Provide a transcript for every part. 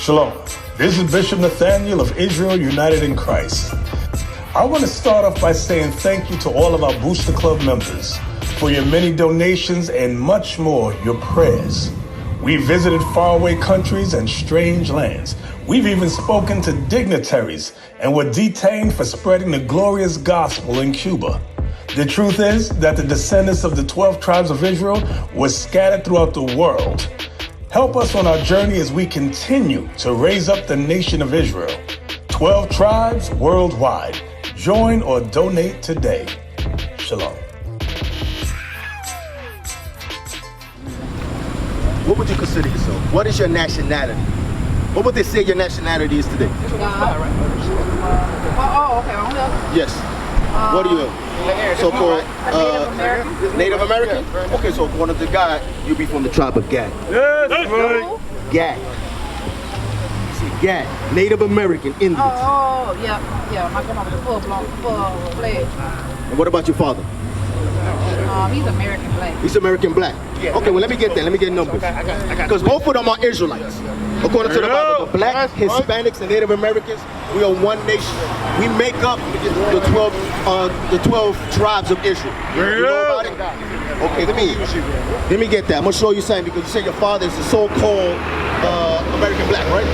Shalom. This is Bishop Nathaniel of Israel United in Christ. I want to start off by saying thank you to all of our Booster Club members for your many donations and much more, your prayers. We visited faraway countries and strange lands. We've even spoken to dignitaries and were detained for spreading the glorious gospel in Cuba. The truth is that the descendants of the 12 tribes of Israel were scattered throughout the world. Help us on our journey as we continue to raise up the nation of Israel. 12 tribes worldwide. Join or donate today. Shalom. What would you consider yourself? What is your nationality? What would they say your nationality is today? Okay. Yes. What are you? So for Native American? Okay, so according to God, you'll be from the tribe of Gad. Yes, Gad. You see, Gad, Native American Indians. Yeah. My grandma was a full fledged. And what about your father? He's American black. He's American black. Okay, well let me get that. Let me get numbers. Because both of them are Israelites. According to the Bible, the black, Hispanics, and Native Americans, we are one nation. We make up the 12 tribes of Israel. You know about it? Okay, let me get that. I'm gonna show you something because you said your father is the so-called American black, right?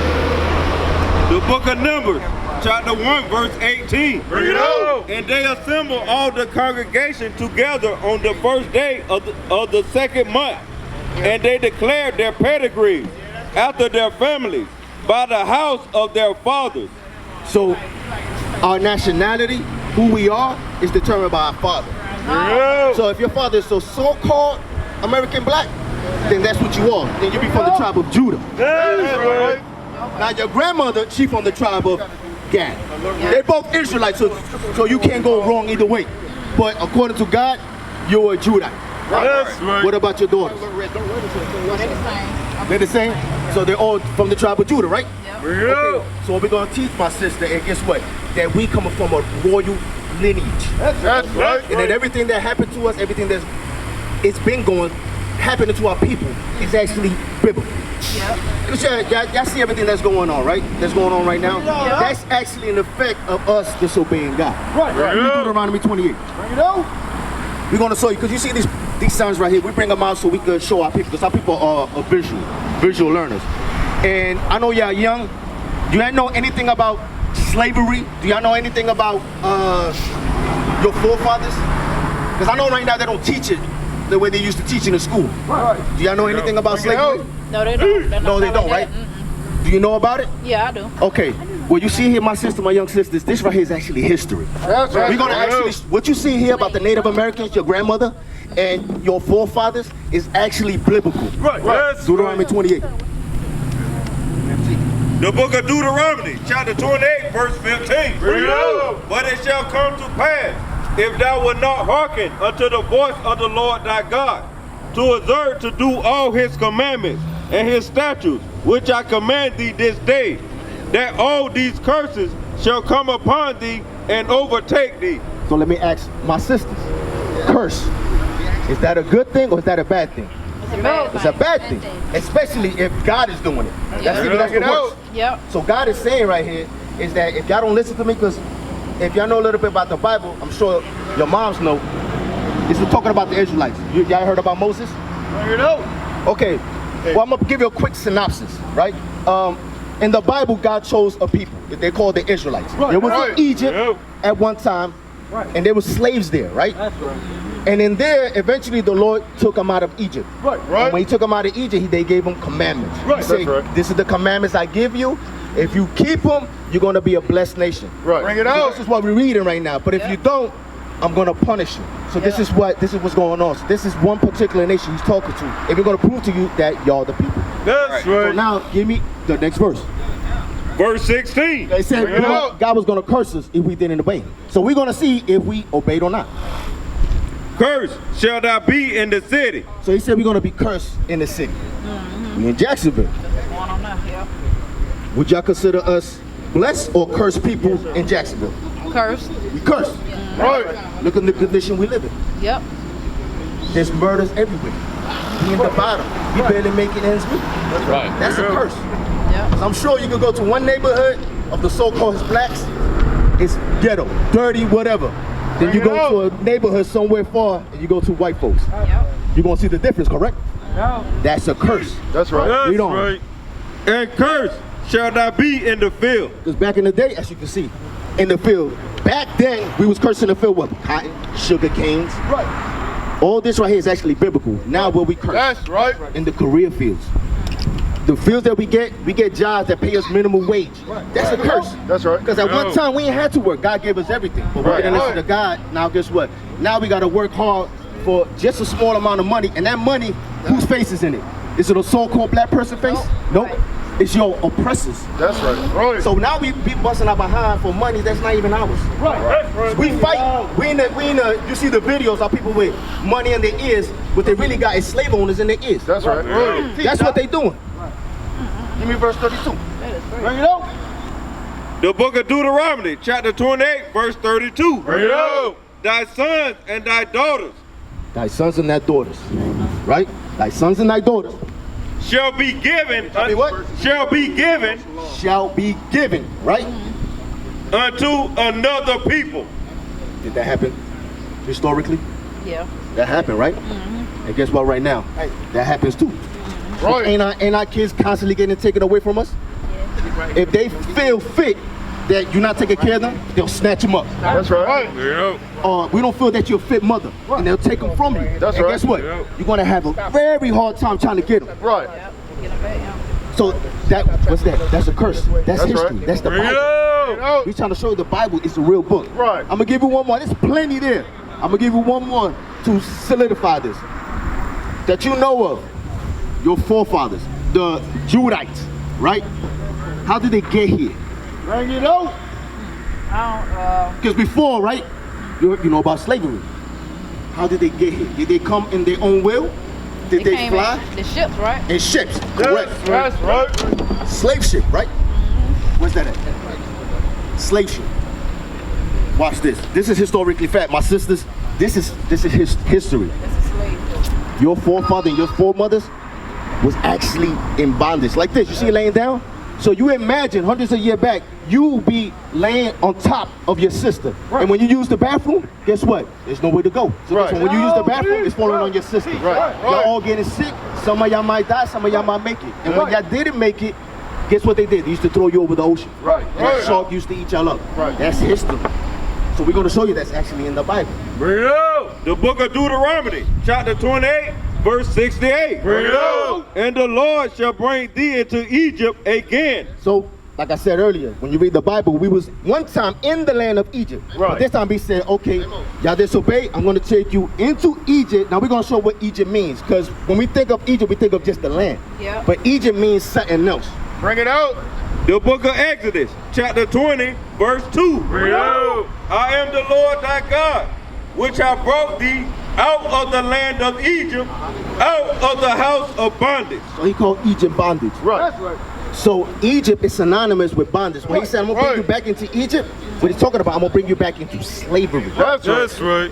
The book of Numbers, chapter 1, verse 18. Bring it out. And they assembled all the congregation together on the first day of the second month. And they declared their pedigrees after their families by the house of their fathers. So our nationality, who we are, is determined by our father. So if your father is so-called American black, then that's what you are. Then you be from the tribe of Judah. That's right. Now your grandmother, she from the tribe of Gad. They're both Israelites, so you can't go wrong either way. But according to God, you're a Judite. That's right. What about your daughters? They're the same? So they're all from the tribe of Judah, right? Okay. So what we're going to teach my sister, and guess what? That we come from a royal lineage. That's right. And that everything that happened to us, everything that's happening to our people is actually biblical. Because y'all see everything that's going on, right? That's going on right now? That's actually an effect of us disobeying God. Right. Deuteronomy 28. We're going to show you, because you see these signs right here, we bring them out so we can show our people, because our people are visual learners. And I know y'all young. Do y'all know anything about slavery? Do y'all know anything about your forefathers? Because I know right now they don't teach it the way they used to teach in the school. Right. Do y'all know anything about slavery? No, they don't. No, they don't, right? Do you know about it? Yeah, I do. Okay. Well, you see here, my sister, my young sisters, this right here is actually history. That's right. We're going to actually, what you see here about the Native Americans, your grandmother, and your forefathers is actually biblical. Right. Deuteronomy 28. The book of Deuteronomy, chapter 28, verse 15. Bring it out. But it shall come to pass, if thou wilt not hearken unto the voice of the Lord thy God, to observe to do all his commandments and his statutes, which I command thee this day, that all these curses shall come upon thee and overtake thee. So let me ask my sisters, curse, is that a good thing or is that a bad thing? It's a bad thing, especially if God is doing it. That's the worst. Yep. So God is saying right here is that if y'all don't listen to me, because if y'all know a little bit about the Bible, I'm sure your moms know, this is talking about the Israelites. Y'all heard about Moses? Okay, well I'm gonna give you a quick synopsis, right? In the Bible, God chose a people. They called the Israelites. They was in Egypt at one time, and there were slaves there, right? That's right. And in there, eventually the Lord took them out of Egypt. Right. And when he took them out of Egypt, they gave them commandments. He said, this is the commandments I give you. If you keep them, you're going to be a blessed nation. Right. Bring it out. This is what we're reading right now. But if you don't, I'm going to punish you. So this is what's going on. So this is one particular nation he's talking to. And we're going to prove to you that y'all the people. That's right. So now, give me the next verse. Verse 16. They said God was going to curse us if we didn't obey. So we're going to see if we obeyed or not. Cursed shall thou be in the city. So he said we're going to be cursed in the city. We in Jacksonville. Would y'all consider us blessed or cursed people in Jacksonville? Cursed. We cursed. Right. Look at the condition we live in. Yep. There's murders everywhere. We in the bottom. We barely making ends meet. That's right. That's a curse. Yep. Because I'm sure you can go to one neighborhood of the so-called blacks, it's ghetto, dirty, whatever. Then you go to a neighborhood somewhere far and you go to white folks. You're going to see the difference, correct? No. That's a curse. That's right. That's Read on. right. And curse shall not be in the field. Because back in the day, as you can see, in the field, back then, we was cursing the field with cotton, sugar canes. Right. All this right here is actually biblical. Now what we curse That's right. in the career fields. The fields that we get jobs that pay us minimum wage. That's a curse. That's right. Because at one time, we ain't had to work. God gave us everything. But we're going to listen to God. Now guess what? Now we got to work hard for just a small amount of money. And that money, whose face is in it? Is it a so-called black person face? Nope. It's your oppressors. That's right. Right. So now we be busting our behind for money that's not even ours. Right. We fight. We in the, you see the videos of people with money in their ears. What they really got is slave owners in their ears. That's right. Right. That's what they doing. Give me verse 32. Bring it out. The book of Deuteronomy, chapter 28, verse 32. Bring it out. Thy sons and thy daughters Thy sons and thy daughters. Right? Thy sons and thy daughters shall be given. Tell me what? Shall be given shall be given. Right? unto another people. Did that happen historically? Yeah. That happened, right? And guess what? Right now, that happens too. Right. Ain't our kids constantly getting taken away from us? If they feel fit that you're not taking care of them, they'll snatch them up. That's right. We don't feel that you're a fit mother, and they'll take them from you. That's and right. guess what? Yeah. You're gonna have a very hard time trying to get them. Right. Get them back, yeah. So what's that? That's a curse. That's history. right. That's the Bring it Bible. out. We're trying to show you the Bible is the real book. Right. I'm gonna give you one more. There's plenty there. I'm gonna give you one more to solidify this. That you know of, your forefathers, the Judites, right? How did they get here? Bring it out. Because before, right, you know about slavery. How did they get here? Did they come in their own will? Did they came fly? in the ships, right? In ships, correct. That's right. Slave ship, right? Where's that at? Slave ship. Watch this. This is historically fact. My sisters, this is history. It's a slave ship. Your forefather and your foremothers was actually in bondage. Like this, you see it laying down? So you imagine hundreds of years back, you will be laying on top of your sister. And when you use the bathroom, guess what? There's nowhere to go. So guess what? When you use the bathroom, it's falling on your sister. Right. Y'all all getting sick. Some of y'all might die, some of y'all might make it. And when y'all didn't make it, guess what they did? They used to throw you over the ocean. Right. And the shark used to eat y'all up. Right. That's history. So we're going to show you that's actually in the Bible. Bring it out. The book of Deuteronomy, chapter 28, verse 68. Bring it out. And the Lord shall bring thee into Egypt again. So, like I said earlier, when you read the Bible, we was one time in the land of Egypt. Right. But this time he said, okay, y'all disobey, I'm going to take you into Egypt. Now we're going to show what Egypt means. Because when we think of Egypt, we think of just the land. Yeah. But Egypt means something else. Bring it out. The book of Exodus, chapter 20, verse 2. Bring it out. I am the Lord thy God, which have brought thee out of the land of Egypt, out of the house of bondage. So he called Egypt bondage. Right. That's right. So Egypt is synonymous with bondage. When he said, I'm going to bring you back into Egypt, what he's talking about, I'm going to bring you back into slavery. That's right.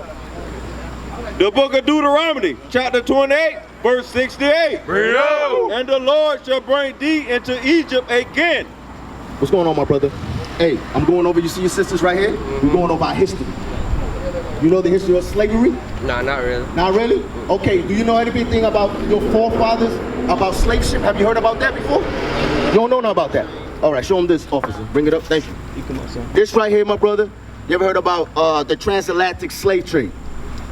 The book of Deuteronomy, chapter 28, verse 68. Bring it out. And the Lord shall bring thee into Egypt again. What's going on, my brother? Hey, I'm going over, you see your sisters right here? We're going over our history. You know the history of slavery? Nah, not really. Not really? Okay, do you know anything about your forefathers, about slave ship? Have you heard about that before? You don't know nothing about that? All right, show them this, officer. Bring it up, thank you. This right here, my brother, you ever heard about the transatlantic slave trade?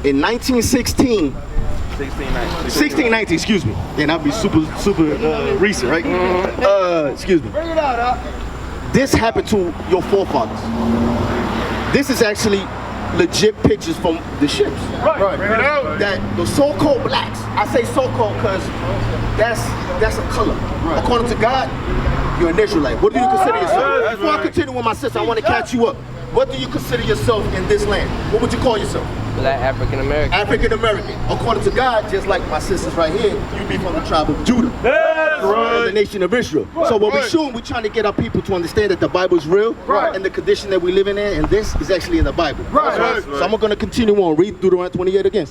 In 1916, 1619, excuse me. And I'll be super recent, right? Excuse me. Bring it out. This happened to your forefathers. This is actually legit pictures from the ships. Right. Bring it out. That the so-called blacks, I say so-called because that's a color. Right. According to God, you're an Israelite. What do you consider yourself? Before I continue with my sister, I want to catch you up. What do you consider yourself in this land? What would you call yourself? Black African American. African American. According to God, just like my sisters right here, you be from the tribe of Judah. That's right. The nation of Israel. So what we're showing, we're trying to get our people to understand that the Bible is real, and the condition that we live in, and this is actually in the Bible. Right. So I'm going to continue on. Read Deuteronomy 28 again.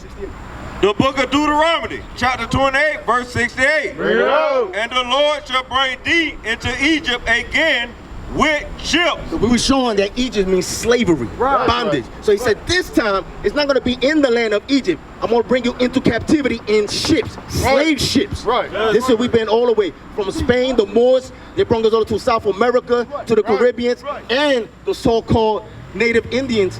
The book of Deuteronomy, chapter 28, verse 68. Bring it out. And the Lord shall bring thee into Egypt again with ships. So we were showing that Egypt means slavery, bondage. So he said this time, it's not going to be in the land of Egypt. I'm going to bring you into captivity in ships, slave ships. Right. This is we've been all the way from Spain, the Moors. They brought us all to South America, to the Caribbeans, and the so-called native Indians.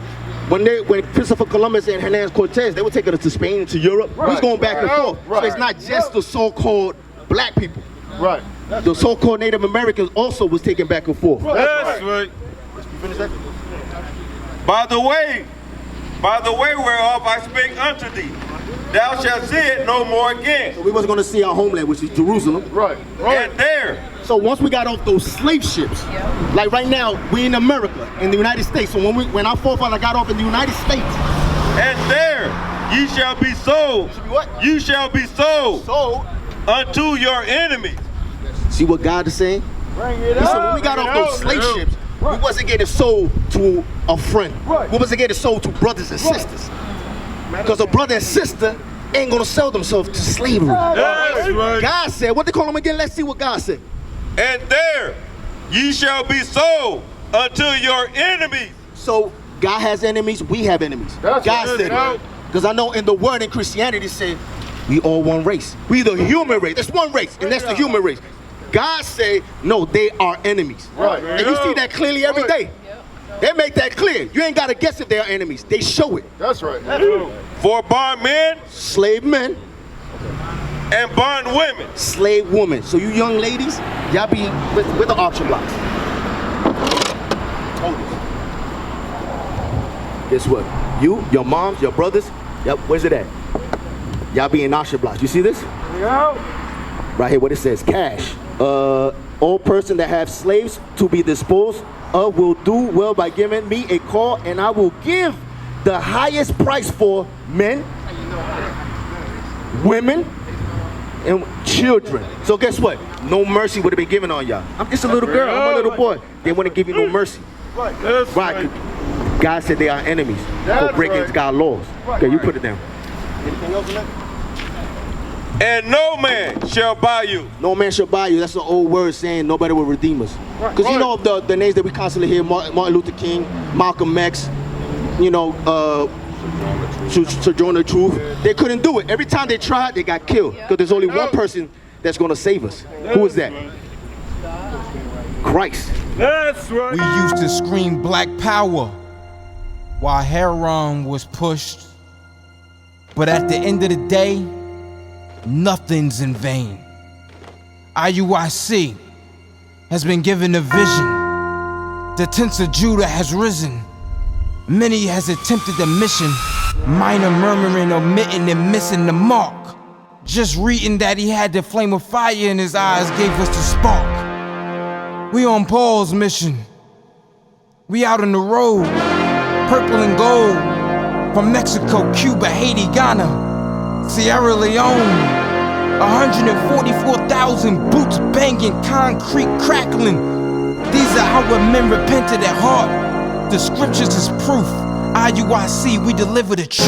When Christopher Columbus and Hernandez Cortez, they were taking us to Spain and to Europe. We was going back and forth. So it's not just the so-called black people. Right. The so-called Native Americans also was taken back and forth. That's right. By the way whereof I spake unto thee, thou shalt see it no more again. So we wasn't going to see our homeland, which is Jerusalem. Right. And there, So once we got off those slave ships, like right now, we in America, in the United States. So when our forefather got off in the United States, and there ye shall be sold. You shall be sold unto your enemies. see what God is saying? Listen, when we got off those slave ships, we wasn't getting sold to a friend. We wasn't getting sold to brothers and sisters. Because a brother and sister ain't gonna sell themselves to slavery. That's right. God said, what they call them again? Let's see what God said. And there ye shall be sold unto your enemies. So God has enemies, we have enemies. That's God right. said it. Because I know in the word in Christianity said, we all one race. We the human race. That's one race, and that's the human race. God said, no, they are enemies. Right. And you see that clearly every day. They make that clear. You ain't got to guess if they are enemies. They show it. That's right. For bondmen Slave men, and bondwomen. slave women. So you young ladies, y'all be with the auction blocks. Guess what? You, your moms, your brothers, yep, where's it at? Y'all be in auction blocks. You see this? Right here, what it says, cash. All person that have slaves to be disposed of will do well by giving me a call, and I will give the highest price for men, women, and children. So guess what? No mercy would have been given on y'all. I'm just a little girl, I'm a little boy. They wouldn't give you no mercy. That's Right. God said they are enemies for breaking God's laws. Okay, you put it down. Anything else in that? And no man shall buy you. No man shall buy you. That's an old word saying nobody will redeem us. Because you know the names that we constantly hear, Martin Luther King, Malcolm X, you know, Sojourner Truth. They couldn't do it. Every time they tried, they got killed. Because there's only one person that's going to save us. Who is that? Christ. That's right. We used to scream black power while heroin was pushed. But at the end of the day, nothing's in vain. IUIC has been given a vision. The tents of Judah has risen. Many has attempted the mission. Minor murmuring, omitting, and missing the mark. Just reading that he had the flame of fire in his eyes gave us the spark. We on Paul's mission. We out on the road, purple and gold. From Mexico, Cuba, Haiti, Ghana, Sierra Leone. 144,000 boots banging, concrete crackling. These are our men repented at heart. The scriptures is proof. IUIC, we deliver the truth.